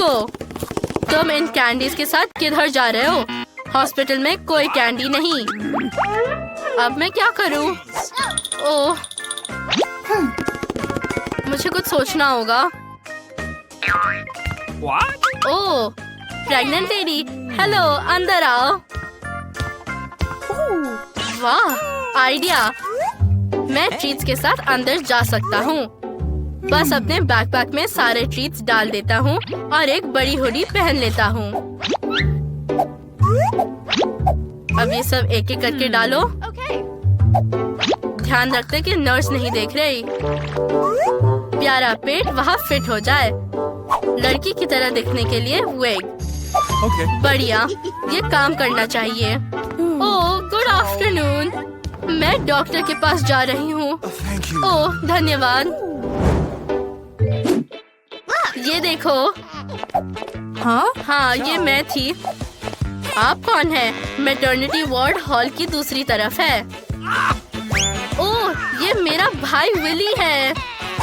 रुको, तुम इन कैंडीज के साथ किधर जा रहे हो? हॉस्पिटल में कोई कैंडी नहीं। अब मैं क्या करूं? ओह, मुझे कुछ सोचना होगा। ओह, प्रेग्नेंट लेडी, हेलो, अंदर आओ। वाह, आइडिया। मैं ट्रीट्स के साथ अंदर जा सकता हूँ। बस अपने बैकपैक में सारे ट्रीट्स डाल देता हूँ और एक बड़ी हुडी पहन लेता हूँ। अब ये सब एक एक करके डालो। ध्यान रखते कि नर्स नहीं देख रही। प्यारा पेट वहाँ फिट हो जाए। लड़की की तरह दिखने के लिए वेग। बढ़िया, ये काम करना चाहिए। ओह, गुड आफ्टरनून। मैं डॉक्टर के पास जा रही हूँ। ओह, धन्यवाद। ये देखो। हाँ, ये मैं थी। आप कौन है? मैटरनिटी वार्ड हॉल की दूसरी तरफ है। ओह, ये मेरा भाई विली है।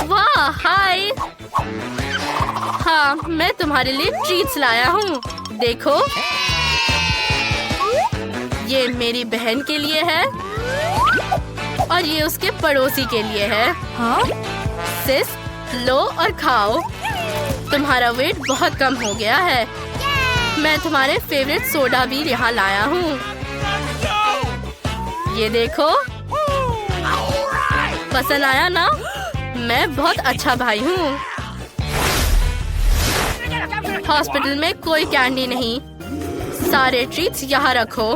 वाह, हाय। हाँ, मैं तुम्हारे लिए ट्रीट्स लाया हूँ। देखो, ये मेरी बहन के लिए है और ये उसके पड़ोसी के लिए है। हाँ? सिस, लो और खाओ। तुम्हारा वेट बहुत कम हो गया है। मैं तुम्हारे फेवरेट सोडा भी यहाँ लाया हूँ। ये देखो, पसंद आया ना? मैं बहुत अच्छा भाई हूँ। हॉस्पिटल में कोई कैंडी नहीं। सारे ट्रीट्स यहाँ रखो।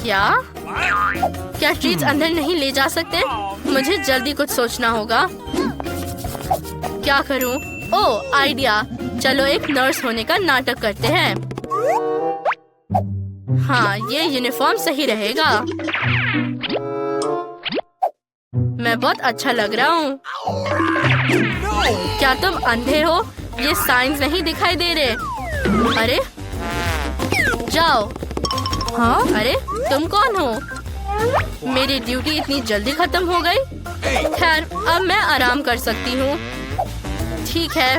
क्या ट्रीट्स अंदर नहीं ले जा सकते? मुझे जल्दी कुछ सोचना होगा। क्या करूं? ओह, आइडिया। चलो एक नर्स होने का नाटक करते हैं। हाँ, ये यूनिफॉर्म सही रहेगा। मैं बहुत अच्छा लग रहा हूँ। क्या तुम अंधे हो? ये साइंस नहीं दिखाई दे रहे। अरे, जाओ। हाँ? अरे, तुम कौन हो? मेरी ड्यूटी इतनी जल्दी खत्म हो गई? खैर, अब मैं आराम कर सकती हूँ। ठीक है।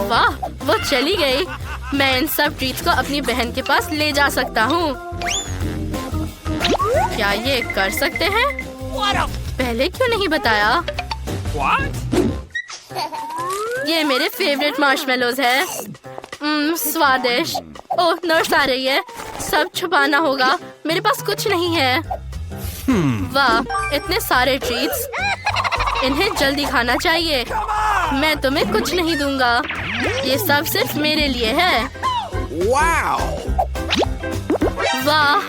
वाह, वो चली गई। मैं इन सब ट्रीट्स को अपनी बहन के पास ले जा सकता हूँ। क्या ये कर सकते हैं? पहले क्यों नहीं बताया? ये मेरे फेवरेट मार्शमेलोज है। स्वादिष्ट। ओह, नर्स आ रही है। सब छुपाना होगा। मेरे पास कुछ नहीं है। वाह, इतने सारे ट्रीट्स। इन्हें जल्दी खाना चाहिए। मैं तुम्हें कुछ नहीं दूंगा। ये सब सिर्फ मेरे लिए है। वाह,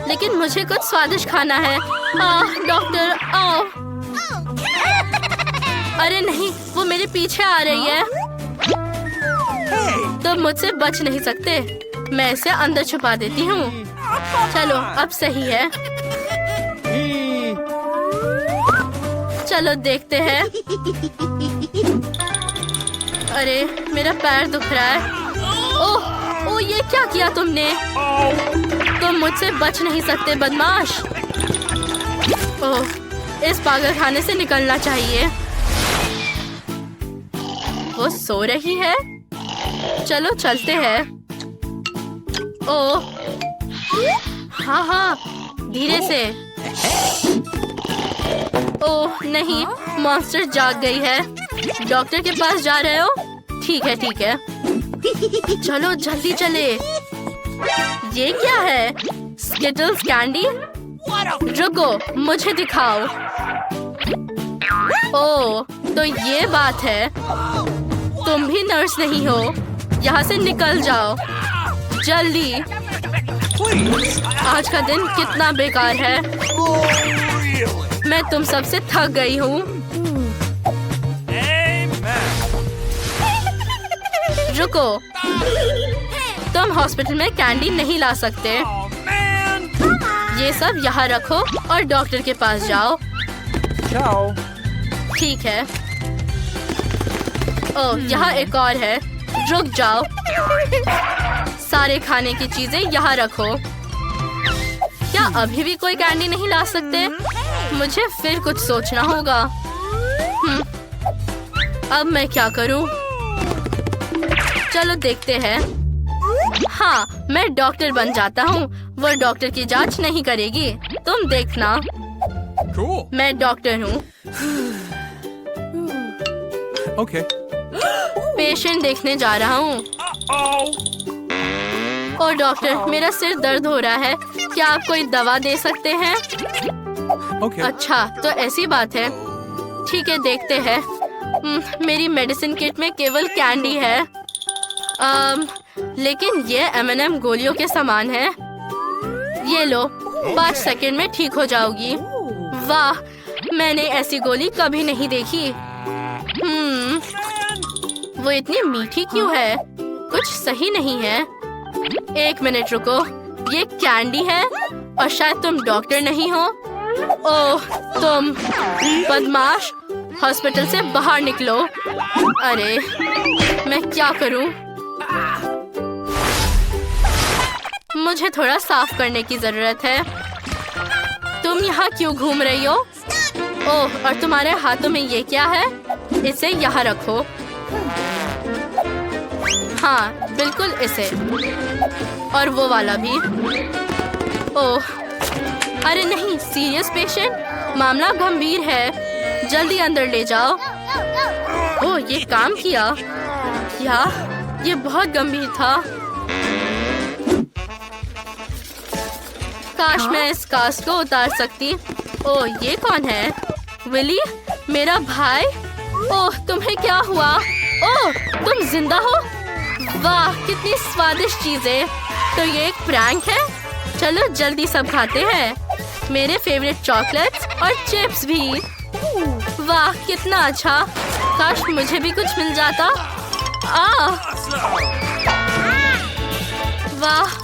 लेकिन मुझे कुछ स्वादिष्ट खाना है। डॉक्टर, आओ। अरे नहीं, वो मेरे पीछे आ रही है। तुम मुझसे बच नहीं सकते। मैं इसे अंदर छुपा देती हूँ। चलो, अब सही है। चलो देखते हैं। अरे, मेरा पैर दुख रहा है। ओह, ये क्या किया तुमने? तुम मुझसे बच नहीं सकते, बदमाश। ओह, इस पागलखाने से निकलना चाहिए। वो सो रही है। चलो चलते हैं। ओह, हाँ, धीरे से। ओह नहीं, मॉन्स्टर जाग गई है। डॉक्टर के पास जा रहे हो? ठीक है। चलो जल्दी चले। ये क्या है? Skittles candy? रुको, मुझे दिखाओ। ओह, तो ये बात है। तुम भी नर्स नहीं हो। यहाँ से निकल जाओ जल्दी। आज का दिन कितना बेकार है। मैं तुम सबसे थक गई हूँ। रुको, तुम हॉस्पिटल में कैंडी नहीं ला सकते। ये सब यहाँ रखो और डॉक्टर के पास जाओ। ठीक है। ओह, यहाँ एक और है। रुक जाओ। सारे खाने की चीजें यहाँ रखो। क्या अभी भी कोई कैंडी नहीं ला सकते? मुझे फिर कुछ सोचना होगा। अब मैं क्या करूं? चलो देखते हैं। हाँ, मैं डॉक्टर बन जाता हूँ। वो डॉक्टर की जांच नहीं करेगी, तुम देखना। मैं डॉक्टर हूँ। Okay. पेशेंट देखने जा रहा हूँ। ओ डॉक्टर, मेरा सिर दर्द हो रहा है, क्या आप कोई दवा दे सकते हैं? Okay. अच्छा, तो ऐसी बात है। ठीक है, देखते हैं। मेरी मेडिसिन किट में केवल कैंडी है। लेकिन ये M&M गोलियों के समान है। ये लो, 5 सेकंड में ठीक हो जाओगी। वाह, मैंने ऐसी गोली कभी नहीं देखी। वो इतनी मीठी क्यों है? कुछ सही नहीं है। 1 मिनट रुको, ये कैंडी है और शायद तुम डॉक्टर नहीं हो। ओह, तुम बदमाश, हॉस्पिटल से बाहर निकलो। अरे, मैं क्या करूं? मुझे थोड़ा साफ करने की जरूरत है। तुम यहाँ क्यों घूम रही हो? ओह, और तुम्हारे हाथों में ये क्या है? इसे यहाँ रखो। हाँ, बिल्कुल इसे। और वो वाला भी। ओह, अरे नहीं, सीरियस पेशेंट, मामला गंभीर है, जल्दी अंदर ले जाओ। ओह, ये काम किया। ये बहुत गंभीर था। काश मैं इस कास्ट को उतार सकती। ओह, ये कौन है? विली, मेरा भाई। ओह, तुम्हें क्या हुआ? ओह, तुम जिंदा हो? वाह, कितनी स्वादिष्ट चीजें। तो ये एक प्रैंक है? चलो जल्दी सब खाते हैं। मेरे फेवरेट चॉकलेट्स और चिप्स भी। वाह, कितना अच्छा। काश मुझे भी कुछ मिल जाता। वाह।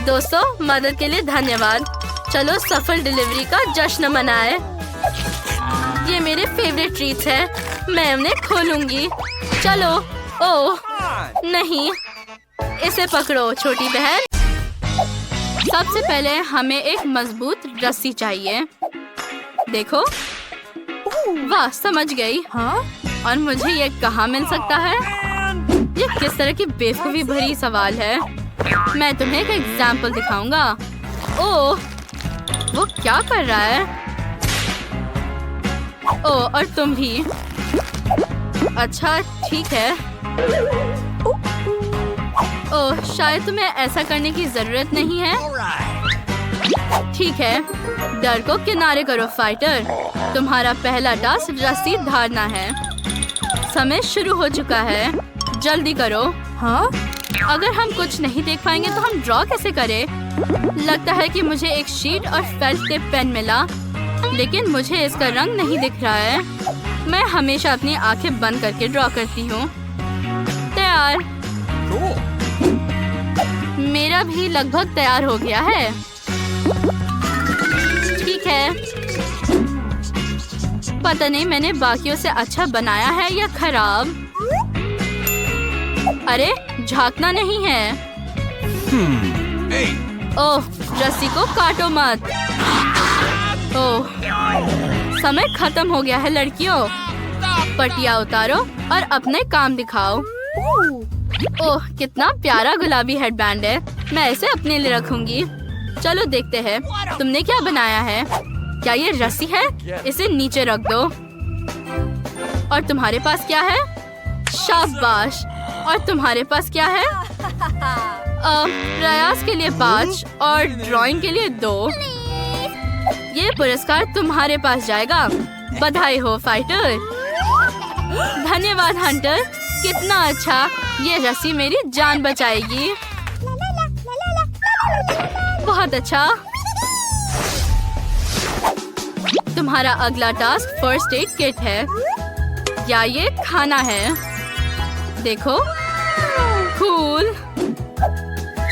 दोस्तों, मदद के लिए धन्यवाद। चलो सफल डिलीवरी का जश्न मनाएं। ये मेरे फेवरेट ट्रीट्स हैं, मैं उन्हें खोलूंगी। चलो। ओह नहीं, इसे पकड़ो छोटी बहन। सबसे पहले हमें एक मजबूत रस्सी चाहिए। देखो, वाह, समझ गई। हाँ? और मुझे ये कहाँ मिल सकता है? ये किस तरह की बेवकूफी भरी सवाल है। मैं तुम्हें एक एग्जाम्पल दिखाऊंगा। ओह, वो क्या कर रहा है? ओह, और तुम भी। अच्छा, ठीक है। ओह, शायद तुम्हें ऐसा करने की जरूरत नहीं है। ठीक है, डर को किनारे करो फाइटर। तुम्हारा पहला टास्क रस्सी धारना है। समय शुरू हो चुका है, जल्दी करो। हाँ? अगर हम कुछ नहीं देख पाएंगे तो हम ड्रॉ कैसे करें? लगता है कि मुझे एक शीट और फेल्ट टिप पेन मिला, लेकिन मुझे इसका रंग नहीं दिख रहा है। मैं हमेशा अपनी आंखें बंद करके ड्रॉ करती हूँ। तैयार। मेरा भी लगभग तैयार हो गया है। ठीक है, पता नहीं मैंने बाकियों से अच्छा बनाया है या खराब। अरे, झांकना नहीं है। ओह, रस्सी को काटो मत। ओह, समय खत्म हो गया है लड़कियों। पटिया उतारो और अपने काम दिखाओ। ओह, कितना प्यारा गुलाबी हेडबैंड है। मैं इसे अपने लिए रखूंगी। चलो देखते हैं, तुमने क्या बनाया है? क्या ये रस्सी है? इसे नीचे रख दो। और तुम्हारे पास क्या है? शाबाश। और तुम्हारे पास क्या है? प्रयास के लिए 5 और ड्राइंग के लिए 2। ये पुरस्कार तुम्हारे पास जाएगा। बधाई हो फाइटर। धन्यवाद हंटर, कितना अच्छा। ये रस्सी मेरी जान बचाएगी। बहुत अच्छा। तुम्हारा अगला टास्क फर्स्ट एड किट है या ये खाना है। देखो, कूल।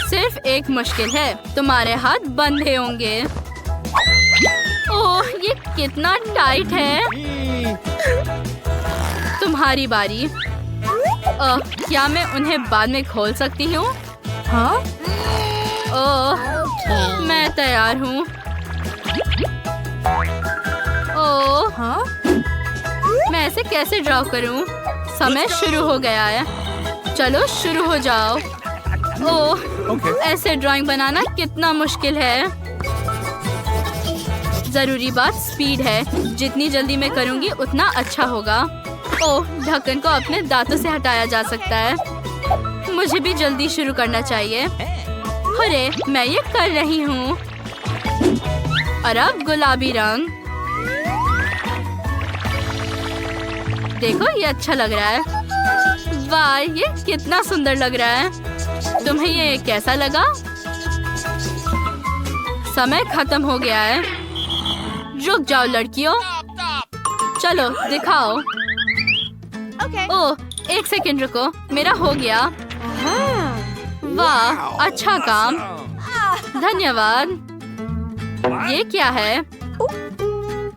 सिर्फ एक मुश्किल है, तुम्हारे हाथ बंधे होंगे। ओह, ये कितना टाइट है। तुम्हारी बारी। क्या मैं उन्हें बाद में खोल सकती हूँ? हाँ? ओह, मैं तैयार हूँ। ओह, हाँ? मैं इसे कैसे ड्रॉ करूं? समय शुरू हो गया है। चलो शुरू हो जाओ। ओह, Okay. ऐसे ड्राइंग बनाना कितना मुश्किल है। जरूरी बात स्पीड है। जितनी जल्दी मैं करूंगी उतना अच्छा होगा। ओह, ढक्कन को अपने दांतों से हटाया जा सकता है। मुझे भी जल्दी शुरू करना चाहिए। अरे, मैं ये कर रही हूँ। और अब गुलाबी रंग। देखो, ये अच्छा लग रहा है। वाह, ये कितना सुंदर लग रहा है। तुम्हें ये कैसा लगा? समय खत्म हो गया है। रुक जाओ लड़कियों। चलो दिखाओ। ओह, एक सेकंड रुको। मेरा हो गया। वाह, अच्छा काम। धन्यवाद। ये क्या है?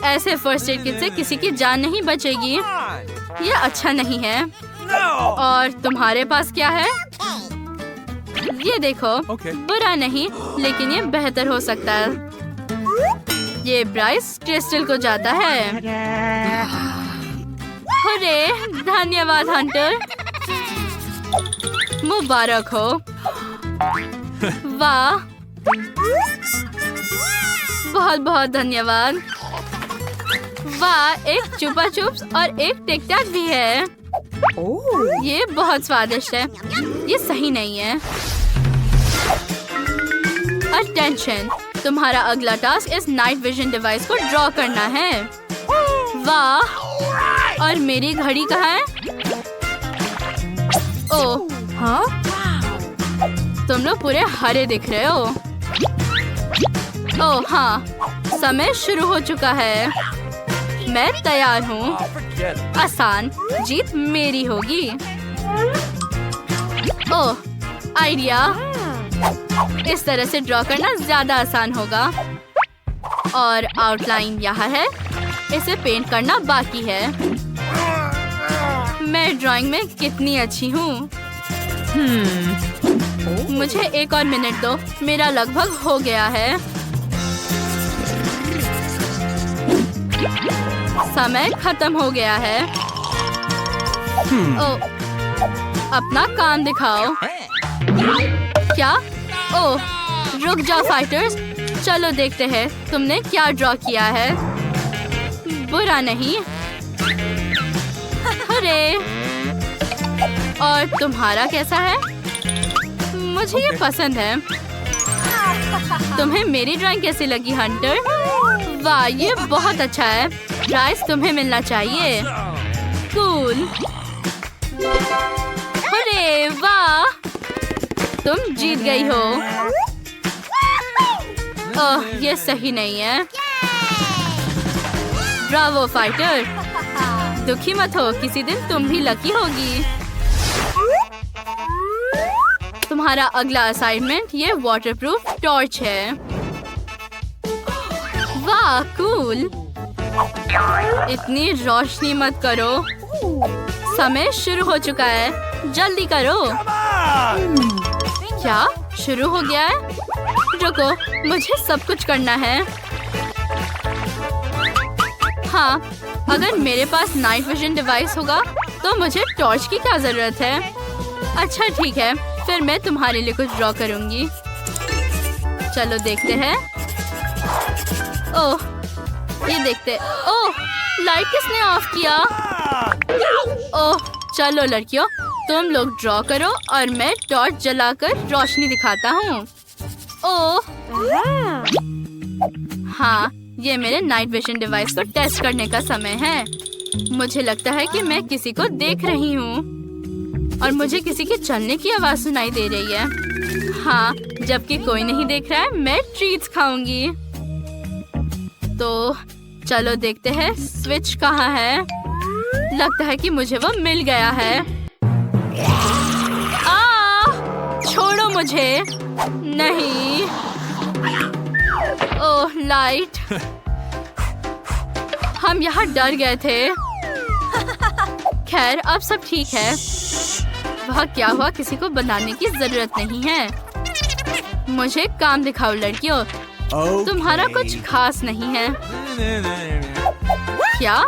ऐसे फर्स्ट एड किट से किसी की जान नहीं बचेगी। ये अच्छा नहीं है। और तुम्हारे पास क्या है? ये देखो। Okay. बुरा नहीं, लेकिन ये बेहतर हो सकता है। ये ब्राइस क्रिस्टल को जाता है। अरे, धन्यवाद हंटर। मुबारक हो। वाह, बहुत बहुत धन्यवाद। वाह, एक चुपा चुप्स और एक टिक टैक भी है। ये बहुत स्वादिष्ट है। ये सही नहीं है। अटेंशन, तुम्हारा अगला टास्क इस नाइट विजन डिवाइस को ड्रॉ करना है। वाह, और मेरी घड़ी कहाँ है? ओह, हाँ? तुम लोग पूरे हरे दिख रहे हो। ओह हाँ, समय शुरू हो चुका है। मैं तैयार हूँ। आसान, जीत मेरी होगी। ओह, आइडिया। इस तरह से ड्रॉ करना ज्यादा आसान होगा। और आउटलाइन यहाँ है। इसे पेंट करना बाकी है। मैं ड्राइंग में कितनी अच्छी हूँ। मुझे एक और मिनट दो। मेरा लगभग हो गया है। समय खत्म हो गया है। ओह, अपना काम दिखाओ। क्या? ओह, रुक जाओ फाइटर्स। चलो देखते हैं तुमने क्या ड्रॉ किया है। बुरा नहीं। अरे, और तुम्हारा कैसा है? मुझे ये पसंद है। तुम्हें मेरी ड्राइंग कैसी लगी हंटर? वाह, ये बहुत अच्छा है। प्राइज तुम्हें मिलना चाहिए। कूल। अरे वाह, तुम जीत गई हो। ओह, ये सही नहीं है। Bravo fighter. दुखी मत हो, किसी दिन तुम भी लकी होगी। तुम्हारा अगला असाइनमेंट ये वाटरप्रूफ टॉर्च है। वाह, कूल। इतनी रोशनी मत करो। समय शुरू हो चुका है। जल्दी करो। क्या शुरू हो गया है? रुको, मुझे सब कुछ करना है। हाँ, अगर मेरे पास नाइट विजन डिवाइस होगा तो मुझे टॉर्च की क्या जरूरत है? अच्छा ठीक है, फिर मैं तुम्हारे लिए कुछ ड्रॉ करूंगी। चलो देखते हैं। ओह, ये देखते। ओह, लाइट किसने ऑफ किया? ओह, चलो लड़कियों, तुम लोग ड्रॉ करो और मैं टॉर्च जलाकर रोशनी दिखाता हूँ। ओह, हाँ, ये मेरे नाइट विजन डिवाइस को टेस्ट करने का समय है। मुझे लगता है कि मैं किसी को देख रही हूँ और मुझे किसी के चलने की आवाज सुनाई दे रही है। हाँ, जबकि कोई नहीं देख रहा है, मैं ट्रीट्स खाऊंगी। तो चलो देखते हैं स्विच कहाँ है। लगता है कि मुझे वो मिल गया है। छोड़ो मुझे। नहीं। ओह, लाइट। हम यहाँ डर गए थे। खैर, अब सब ठीक है। वह क्या हुआ, किसी को बनाने की जरूरत नहीं है। मुझे काम दिखाओ लड़कियों। तुम्हारा कुछ खास नहीं है। क्या?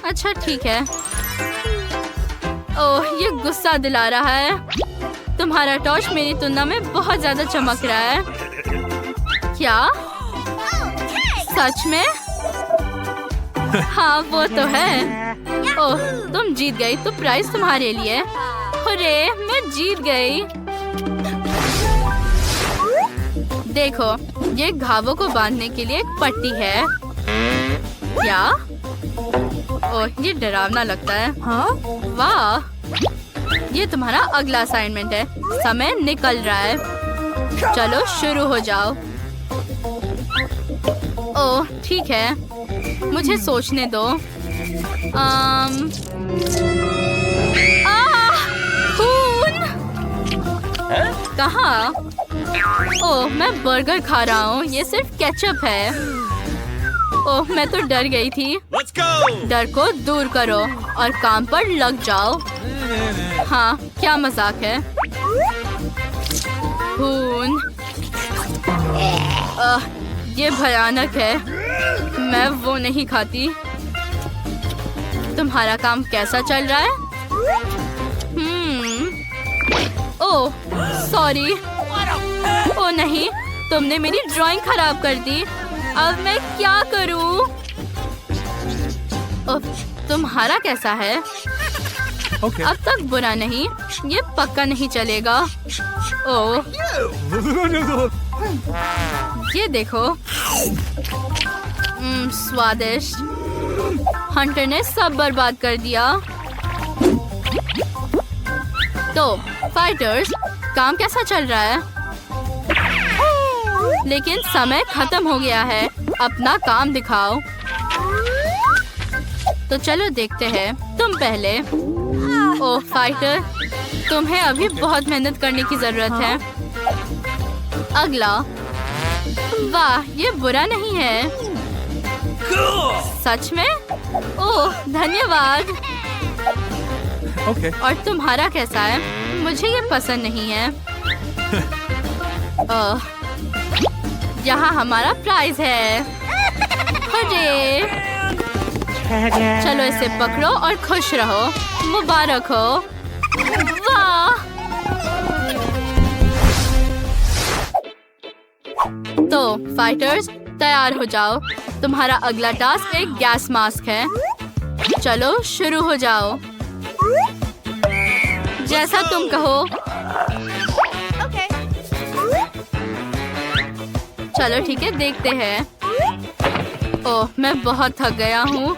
अच्छा ठीक है। ओह ये गुस्सा दिला रहा है। तुम्हारा टॉर्च मेरी तुलना में बहुत ज्यादा चमक रहा है। क्या सच में? हाँ वो तो है। ओह तुम जीत गई तो प्राइस तुम्हारे लिए। अरे मैं जीत गई। देखो ये घावों को बांधने के लिए एक पट्टी है। क्या? ओह ये डरावना लगता है। हाँ वाह ये तुम्हारा अगला असाइनमेंट है। समय निकल रहा है। चलो शुरू हो जाओ। ओह ठीक है मुझे सोचने दो। खून कहाँ? ओह मैं बर्गर खा रहा हूँ। ये सिर्फ केचप है। ओह मैं तो डर गई थी। डर को दूर करो और काम पर लग जाओ। हाँ क्या मजाक है। खून ये भयानक है। मैं वो नहीं खाती। तुम्हारा काम कैसा चल रहा है? Oh sorry. ओह नहीं तुमने मेरी ड्राइंग खराब कर दी। अब मैं क्या करूं? ओह तुम्हारा कैसा है? Okay. अब तक बुरा नहीं। ये पक्का नहीं चलेगा। ओह ये देखो। स्वादिष्ट। हंटर ने सब बर्बाद कर दिया। तो फाइटर्स काम कैसा चल रहा है? लेकिन समय खत्म हो गया है। अपना काम दिखाओ। तो चलो देखते हैं। तुम पहले। ओह फाइटर तुम्हें अभी बहुत मेहनत करने की जरूरत है। अगला। वाह ये बुरा नहीं है। सच में? ओह धन्यवाद। Okay. और तुम्हारा कैसा है? मुझे ये पसंद नहीं है। ओह यहाँ हमारा प्राइज है। अरे चलो इसे पकड़ो और खुश रहो। मुबारक हो। वाह तो फाइटर्स तैयार हो जाओ। तुम्हारा अगला टास्क एक गैस मास्क है। चलो शुरू हो जाओ। जैसा तुम कहो। चलो ठीक है देखते हैं। ओह मैं बहुत थक गया हूँ।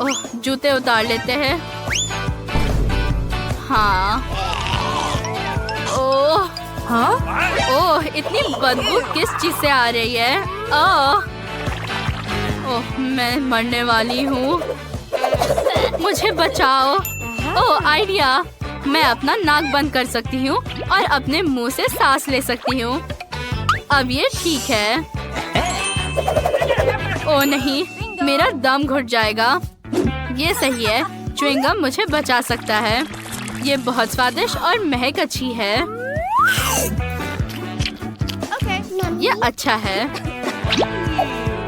ओह जूते उतार लेते हैं। हाँ। ओह हाँ? ओह इतनी बदबू किस चीज से आ रही है? ओह मैं मरने वाली हूँ। मुझे बचाओ। ओह आइडिया। मैं अपना नाक बंद कर सकती हूँ और अपने मुंह से सांस ले सकती हूँ। अब ये ठीक है। ओह नहीं मेरा दम घुट जाएगा। ये सही है। च्युइंगम मुझे बचा सकता है। ये बहुत स्वादिष्ट और महक अच्छी है। ये अच्छा है।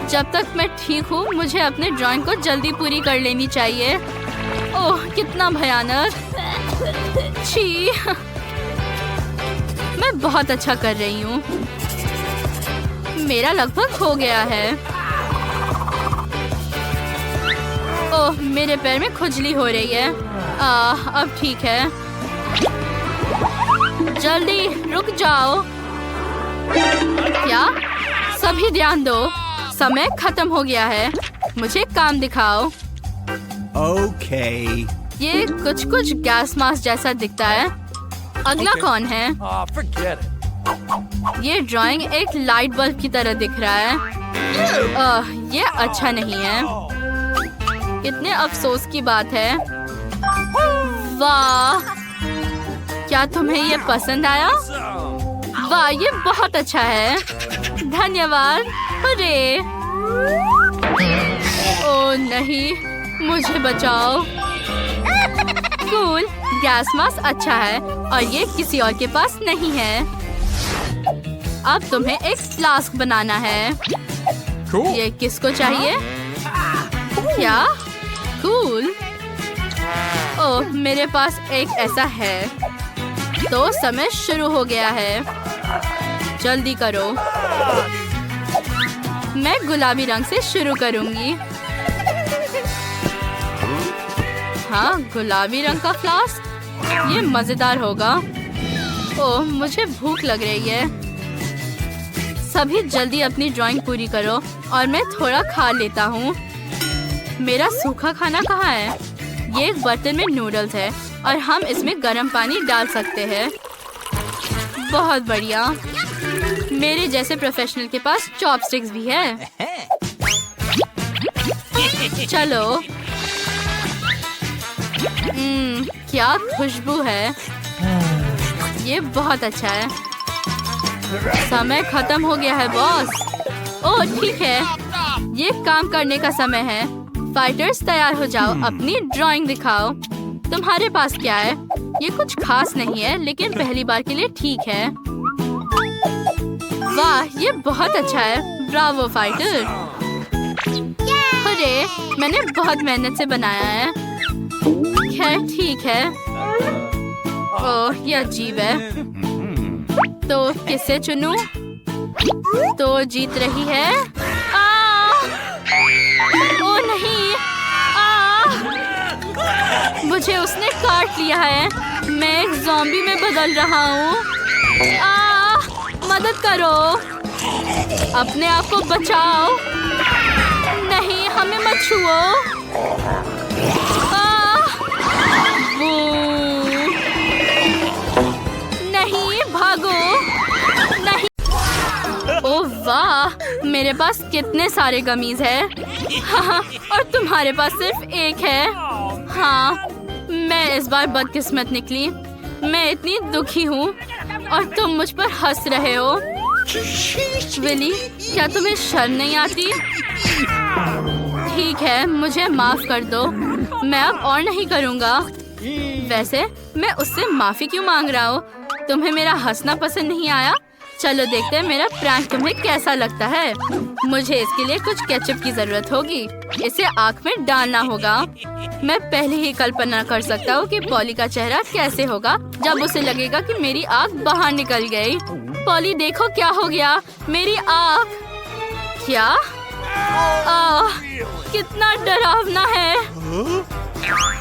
जब तक मैं ठीक हूँ मुझे अपने ड्राइंग को जल्दी पूरी कर लेनी चाहिए। ओह कितना भयानक। छी मैं बहुत अच्छा कर रही हूँ। मेरा लगभग हो गया है। ओह मेरे पैर में खुजली हो रही है। अब ठीक है। जल्दी रुक जाओ। क्या? सभी ध्यान दो। समय खत्म हो गया है। मुझे काम दिखाओ। Okay. ये कुछ गैस मास्क जैसा दिखता है। अगला कौन है? Forget it. ये ड्राइंग एक लाइट बल्ब की तरह दिख रहा है। ये अच्छा नहीं है। कितने अफसोस की बात है। वाह क्या तुम्हें ये पसंद आया? वाह ये बहुत अच्छा है। धन्यवाद। अरे ओह नहीं मुझे बचाओ। कूल गैस मास्क अच्छा है और ये किसी और के पास नहीं है। अब तुम्हें एक फ्लास्क बनाना है। Cool. ये किसको चाहिए? क्या? कूल। ओह, मेरे पास एक ऐसा है। तो समय शुरू हो गया है। जल्दी करो। मैं गुलाबी रंग से शुरू करूंगी। हाँ, गुलाबी रंग का फ्लास्क। ये मजेदार होगा। ओह, मुझे भूख लग रही है। सभी जल्दी अपनी ड्राइंग पूरी करो और मैं थोड़ा खा लेता हूँ। मेरा सूखा खाना कहाँ है? ये एक बर्तन में नूडल्स है और हम इसमें गर्म पानी डाल सकते हैं। बहुत बढ़िया। मेरे जैसे प्रोफेशनल के पास चॉपस्टिक्स भी है। चलो। क्या खुशबू है। ये बहुत अच्छा है। समय खत्म हो गया है बॉस। ओह ठीक है, ये काम करने का समय है। फाइटर्स तैयार हो जाओ, अपनी ड्राइंग दिखाओ। तुम्हारे पास क्या है? ये कुछ खास नहीं है, लेकिन पहली बार के लिए ठीक है। वाह, ये बहुत अच्छा है। Bravo fighter. अरे, मैंने बहुत मेहनत से बनाया है। खैर ठीक है। ओह, ये अजीब है। तो किसे चुनूं? तो जीत रही है। ओह नहीं। मुझे उसने काट लिया है। मैं एक ज़ॉम्बी में बदल रहा हूँ। मदद करो। अपने आप को बचाओ। नहीं, हमें मत छुओ। नहीं, भागो। नहीं। ओह वाह, मेरे पास कितने सारे गमीज है। हाँ, और तुम्हारे पास सिर्फ एक है। हाँ, मैं इस बार बदकिस्मत निकली। मैं इतनी दुखी हूँ और तुम मुझ पर हंस रहे हो। विली, क्या तुम्हें शर्म नहीं आती? ठीक है, मुझे माफ कर दो। मैं अब और नहीं करूँगा। वैसे मैं उससे माफी क्यों मांग रहा हूँ? तुम्हें मेरा हंसना पसंद नहीं आया? चलो देखते हैं मेरा प्रैंक तुम्हें कैसा लगता है। मुझे इसके लिए कुछ केचप की जरूरत होगी। इसे आँख में डालना होगा। मैं पहले ही कल्पना कर सकता हूँ कि पॉली का चेहरा कैसे होगा जब उसे लगेगा कि मेरी आँख बाहर निकल गई। पॉली देखो क्या हो गया, मेरी आँख। क्या? कितना डरावना है।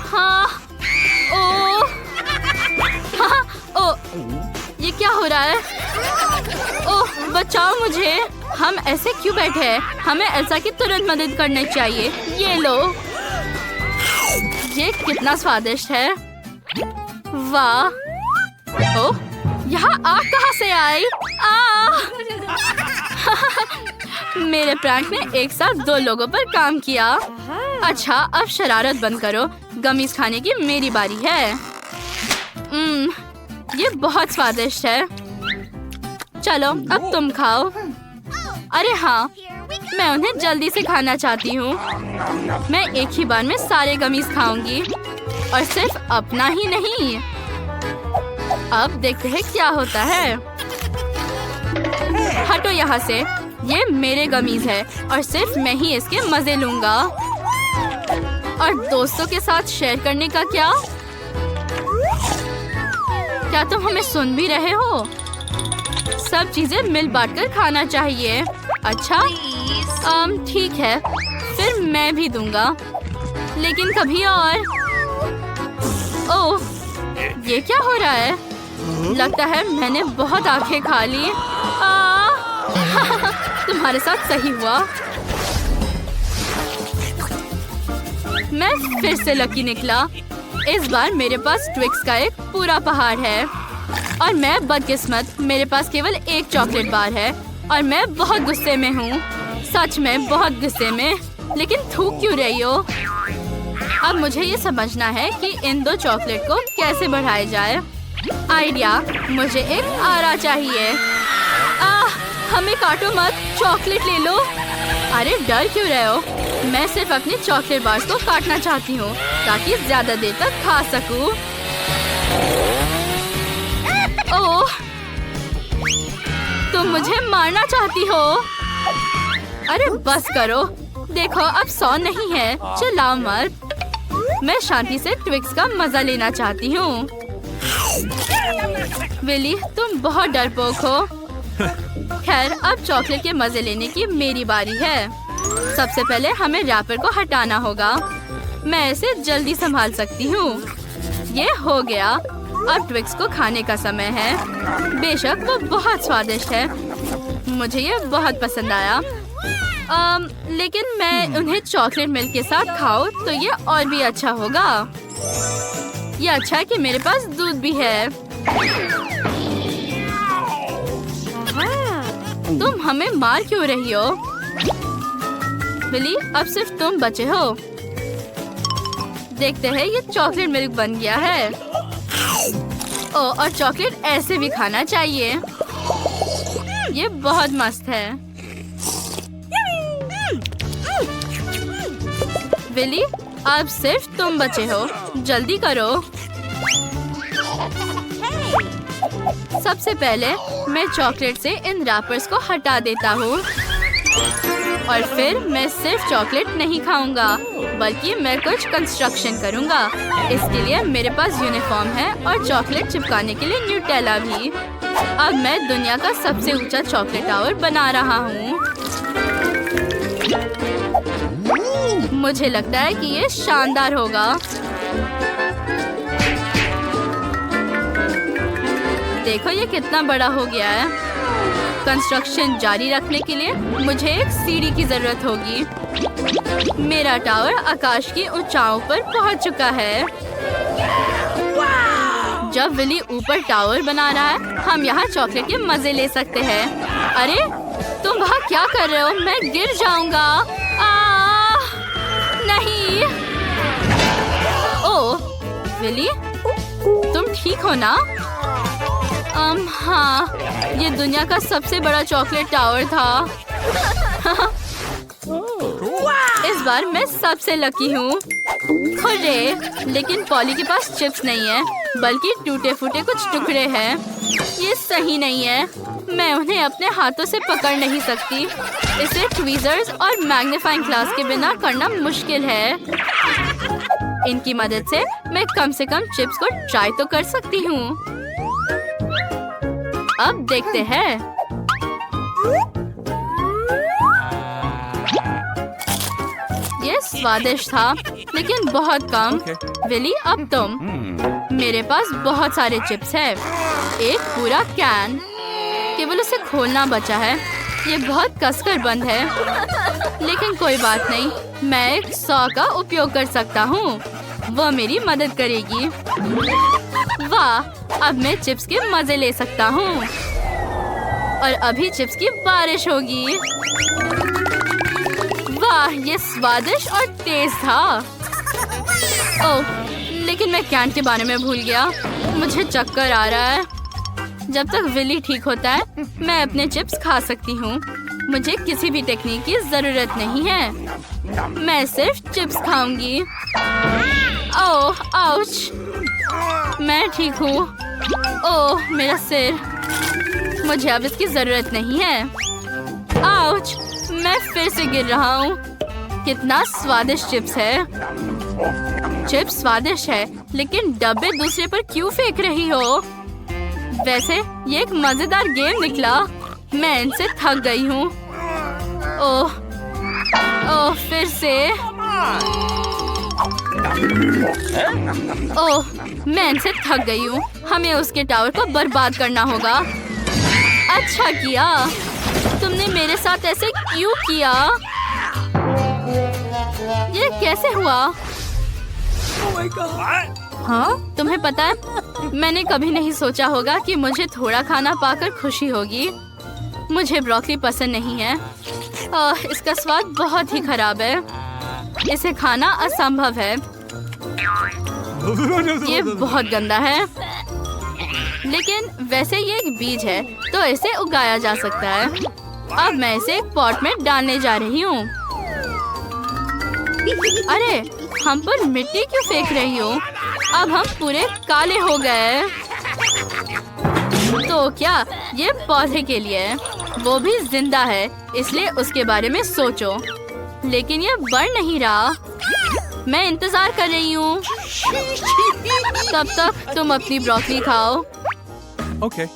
हाँ। ओह। हाँ। ओह, ये क्या हो रहा है? ओह, बचाओ मुझे। हम ऐसे क्यों बैठे हैं? हमें एल्सा की तुरंत मदद करनी चाहिए। ये लो। ये कितना स्वादिष्ट है। वाह। ओह, यहाँ आग कहाँ से आई? मेरे प्रैंक ने एक साथ 2 लोगों पर काम किया। अच्छा, अब शरारत बंद करो। गमीज खाने की मेरी बारी है। ये बहुत स्वादिष्ट है। चलो, अब तुम खाओ। अरे हाँ, मैं उन्हें जल्दी से खाना चाहती हूँ। मैं एक ही बार में सारे गमीज खाऊंगी और सिर्फ अपना ही नहीं। अब देखते हैं क्या होता है। हटो यहाँ से। ये मेरे गमीज है और सिर्फ मैं ही इसके मजे लूंगा। और दोस्तों के साथ शेयर करने का क्या? क्या तुम हमें सुन भी रहे हो? सब चीजें मिल बांट कर खाना चाहिए। अच्छा, ठीक है, फिर मैं भी दूंगा, लेकिन कभी और। ओह, ये क्या हो रहा है? लगता है मैंने बहुत आंखें खा ली। तुम्हारे साथ सही हुआ। मैं फिर से लकी निकला। इस बार मेरे पास ट्विक्स का एक पूरा पहाड़ है और मैं बदकिस्मत। मेरे पास केवल एक चॉकलेट बार है और मैं बहुत गुस्से में हूँ। सच में बहुत गुस्से में। लेकिन थूक क्यों रही हो? अब मुझे ये समझना है कि इन 2 चॉकलेट को कैसे बढ़ाया जाए। आइडिया, मुझे एक आरा चाहिए। हमें काटो मत, चॉकलेट ले लो। अरे डर क्यों रहे हो? मैं सिर्फ अपने चॉकलेट बार्स को काटना चाहती हूँ ताकि ज्यादा देर तक खा सकूं। ओह, तुम मुझे मारना चाहती हो? अरे बस करो। देखो, अब 100 नहीं है। चिल्लाओ मत। मैं शांति से ट्विक्स का मजा लेना चाहती हूँ। विली, तुम बहुत डरपोक हो। खैर, अब चॉकलेट के मजे लेने की मेरी बारी है। सबसे पहले हमें रैपर को हटाना होगा। मैं इसे जल्दी संभाल सकती हूँ। ये हो गया। अब ट्विक्स को खाने का समय है। बेशक वो बहुत स्वादिष्ट है, मुझे ये बहुत पसंद आया। लेकिन मैं उन्हें चॉकलेट मिल्क के साथ खाऊं तो ये और भी अच्छा होगा। ये अच्छा है कि मेरे पास दूध भी है। तुम हमें मार क्यों रही हो? विली, अब सिर्फ तुम बचे हो। देखते हैं, ये चॉकलेट मिल्क बन गया है। और चॉकलेट ऐसे भी खाना चाहिए। ये बहुत मस्त है। विली, अब सिर्फ तुम बचे हो। जल्दी करो। सबसे पहले मैं चॉकलेट से इन रैपर्स को हटा देता हूँ। और फिर मैं सिर्फ चॉकलेट नहीं खाऊंगा, बल्कि मैं कुछ कंस्ट्रक्शन करूंगा। इसके लिए मेरे पास यूनिफॉर्म है और चॉकलेट चिपकाने के लिए न्यूटेला भी। अब मैं दुनिया का सबसे ऊंचा चॉकलेट टावर बना रहा हूँ। मुझे लगता है कि ये शानदार होगा। देखो ये कितना बड़ा हो गया है। कंस्ट्रक्शन जारी रखने के लिए मुझे एक सीढ़ी की जरूरत होगी। मेरा टावर आकाश की ऊंचाइयों पर पहुंच चुका है। जब विली ऊपर टावर बना रहा है, हम यहाँ चॉकलेट के मजे ले सकते हैं। अरे तुम वहाँ क्या कर रहे हो? मैं गिर जाऊंगा। नहीं। ओह विली, तुम ठीक हो ना? हाँ, ये दुनिया का सबसे बड़ा चॉकलेट टावर था। इस बार मैं सबसे लकी हूँ। हुर्रे! लेकिन पॉली के पास चिप्स नहीं है, बल्कि टूटे फूटे कुछ टुकड़े हैं। ये सही नहीं है। मैं उन्हें अपने हाथों से पकड़ नहीं सकती। इसे ट्वीजर्स और मैग्नीफाइंग ग्लास के बिना करना मुश्किल है। इनकी मदद से कम चिप्स को ट्राई तो कर सकती हूँ। अब देखते हैं। ये स्वादिष्ट था, लेकिन बहुत कम। विली, अब तुम। मेरे पास बहुत सारे चिप्स हैं। एक पूरा कैन। केवल उसे खोलना बचा है। ये बहुत कसकर बंद है, लेकिन कोई बात नहीं। मैं एक सॉ का उपयोग कर सकता हूँ। वह मेरी मदद करेगी। वाह! अब मैं चिप्स के मजे ले सकता हूँ। और अभी चिप्स की बारिश होगी। वाह! ये स्वादिष्ट और तेज था। ओह, लेकिन मैं कैन के बारे में भूल गया। मुझे चक्कर आ रहा है। जब तक विली ठीक होता है, मैं अपने चिप्स खा सकती हूँ। मुझे किसी भी टेक्निक की जरूरत नहीं है। मैं सिर्फ चिप्स खाऊंगी। ओह, आउच! मैं ठीक हूँ। ओह, मेरा सिर। मुझे अब इसकी जरूरत नहीं है। आउच! मैं फिर से गिर रहा हूँ। कितना स्वादिष्ट चिप्स है। चिप्स स्वादिष्ट है, लेकिन डब्बे दूसरे पर क्यों फेंक रही हो? वैसे ये एक मजेदार गेम निकला। मैं इनसे थक गई हूँ। ओह, फिर से। ओह, मैं इनसे थक गई हूँ। हमें उसके टावर को बर्बाद करना होगा। अच्छा किया। तुमने मेरे साथ ऐसे क्यों किया? ये कैसे हुआ? हाँ, तुम्हें पता है, मैंने कभी नहीं सोचा होगा कि मुझे थोड़ा खाना पाकर खुशी होगी। मुझे ब्रोकली पसंद नहीं है। इसका स्वाद बहुत ही खराब है। इसे खाना असंभव है। ये बहुत गंदा है। लेकिन वैसे ये एक बीज है, तो इसे उगाया जा सकता है। अब मैं इसे एक पॉट में डालने जा रही हूँ। अरे, हम पर मिट्टी क्यों फेंक रही हो? अब हम पूरे काले हो गए। तो क्या ये पौधे के लिए है? वो भी जिंदा है, इसलिए उसके बारे में सोचो। लेकिन ये बढ़ नहीं रहा। मैं इंतजार कर रही हूँ। तब तक तुम अपनी ब्रोकली खाओ। Okay.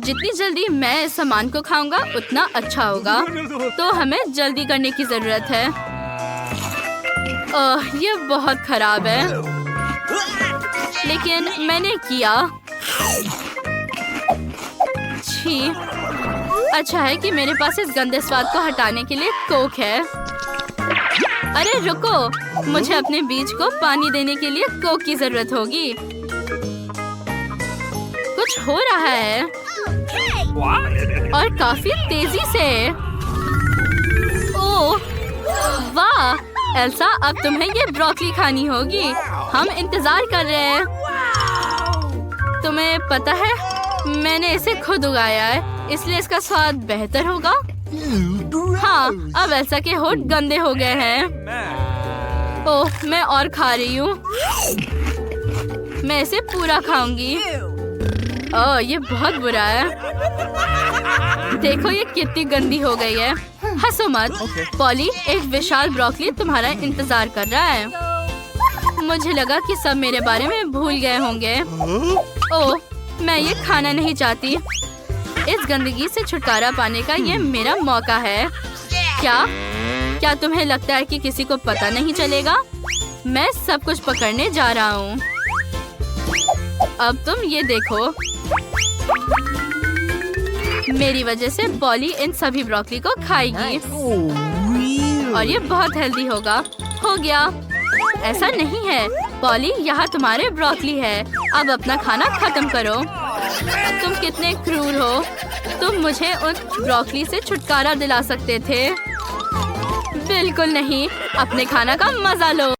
जितनी जल्दी मैं इस सामान को खाऊंगा उतना अच्छा होगा। तो हमें जल्दी करने की जरूरत है। ओह, ये बहुत खराब है। लेकिन मैंने किया। छी। अच्छा है कि मेरे पास इस गंदे स्वाद को हटाने के लिए कोक है। अरे रुको, मुझे अपने बीज को पानी देने के लिए कोक की जरूरत होगी। कुछ हो रहा है और काफी तेजी से। ओह वाह एल्सा, अब तुम्हें ये ब्रोकली खानी होगी। हम इंतजार कर रहे हैं। तुम्हें पता है मैंने इसे खुद उगाया है, इसलिए इसका स्वाद बेहतर होगा। हाँ, अब एल्सा के होंठ गंदे हो गए हैं। ओह, मैं और खा रही हूँ। मैं इसे पूरा खाऊंगी। ओह, ये बहुत बुरा है। देखो ये कितनी गंदी हो गई है। हंसो मत। पॉली, एक विशाल ब्रोकली तुम्हारा इंतजार कर रहा है। मुझे लगा कि सब मेरे बारे में भूल गए होंगे। ओह, मैं ये खाना नहीं चाहती। इस गंदगी से छुटकारा पाने का ये मेरा मौका है। क्या तुम्हें लगता है कि किसी को पता नहीं चलेगा? मैं सब कुछ पकड़ने जा रहा हूँ। अब तुम ये देखो। मेरी वजह से पॉली इन सभी ब्रोकली को खाएगी और ये बहुत हेल्दी होगा। हो गया। ऐसा नहीं है पॉली, यहाँ तुम्हारे ब्रोकली है। अब अपना खाना खत्म करो। तुम कितने क्रूर हो। तुम मुझे उन ब्रोकली से छुटकारा दिला सकते थे। बिल्कुल नहीं, अपने खाना का मजा लो।